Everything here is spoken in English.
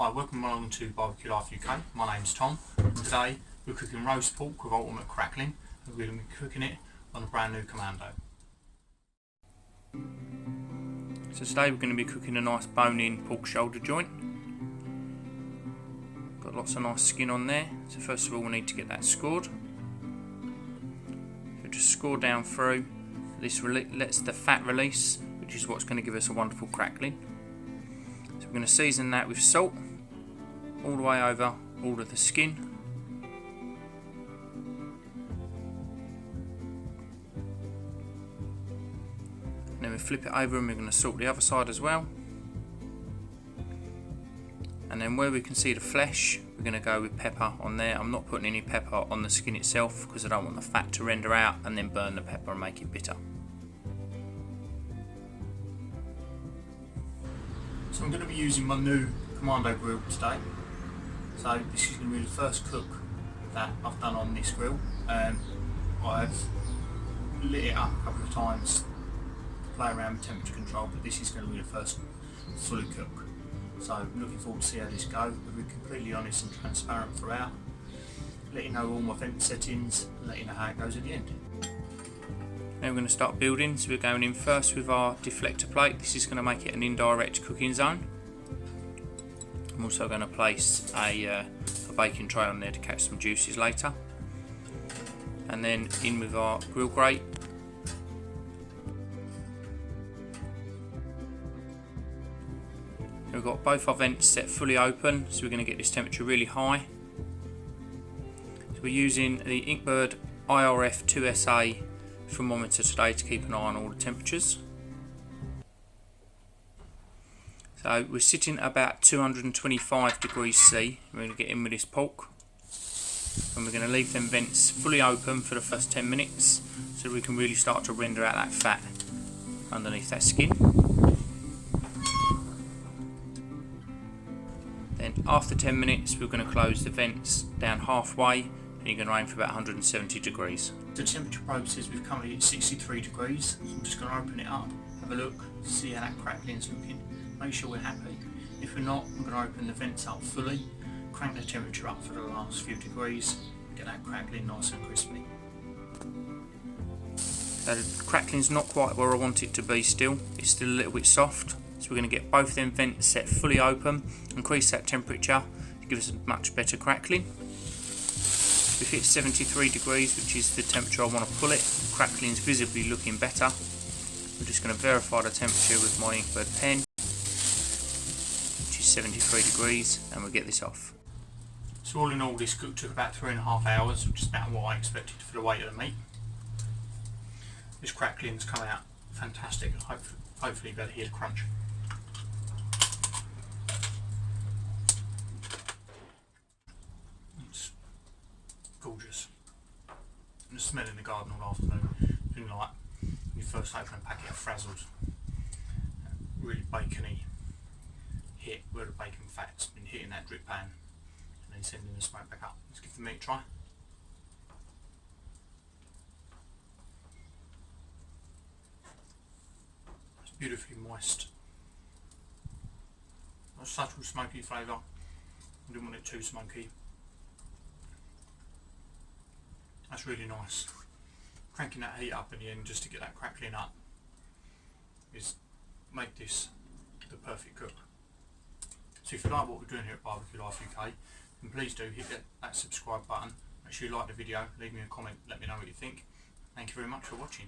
Hi, welcome along to Barbecue Life UK. My name's Tom, and today we're cooking roast pork with ultimate crackling, and we're going to be cooking it on a brand new Kamado. So today we're going to be cooking a nice bone-in pork shoulder joint. Got lots of nice skin on there, so first of all we need to get that scored. So just score down through. This lets the fat release, which is what's going to give us a wonderful crackling. So we're going to season that with salt all the way over all of the skin. And then we flip it over and we're going to salt the other side as well. And then where we can see the flesh, we're going to go with pepper on there. I'm not putting any pepper on the skin itself because I don't want the fat to render out and then burn the pepper and make it bitter. So I'm going to be using my new Kamado grill today. So this is going to be the first cook that I've done on this grill. I've lit it up a couple of times to play around with temperature control, but this is going to be the first fully cook. So I'm looking forward to see how this goes. I'll be completely honest and transparent throughout, let you know all my vent settings and let you know how it goes at the end. Now we're going to start building, so we're going in first with our deflector plate. This is going to make it an indirect cooking zone. I'm also going to place a baking tray on there to catch some juices later. And then in with our grill grate. We've got both our vents set fully open, so we're going to get this temperature really high. So we're using the Inkbird IRF 2SA thermometer today to keep an eye on all the temperatures. So we're sitting at about 225 degrees C. We're going to get in with this pork, and we're going to leave them vents fully open for the first 10 minutes so we can really start to render out that fat underneath that skin. Then after 10 minutes we're going to close the vents down halfway, and you're going to aim for about 170 degrees. The temperature probe says we've currently at 63 degrees, so I'm just going to open it up, have a look, see how that crackling's looking, make sure we're happy. If we're not, I'm going to open the vents up fully, crank the temperature up for the last few degrees, get that crackling nice and crispy. So the crackling's not quite where I want it to be still, it's still a little bit soft, so we're going to get both them vents set fully open, increase that temperature to give us a much better crackling. We've hit 73 degrees, which is the temperature I want to pull it. The crackling's visibly looking better. I'm just going to verify the temperature with my Inkbird pen, which is 73 degrees, and we'll get this off. So all in all, this cook took about 3.5 hours, which is about what I expected for the weight of the meat. This crackling's come out fantastic. Hopefully you'll be able to hear the crunch. It's gorgeous. And the smell in the garden all afternoon, been like when you first open a packet of Frazzles. Really bacony hit where the bacon fat's been hitting that drip pan and then sending the smoke back up. Let's give the meat a try. It's beautifully moist. A subtle smoky flavour. I didn't want it too smoky. That's really nice. Cranking that heat up in the end just to get that crackling up is make this the perfect cook. So if you like what we're doing here at Barbecue Life UK, then please do hit that subscribe button. Make sure you like the video, leave me a comment, let me know what you think. Thank you very much for watching.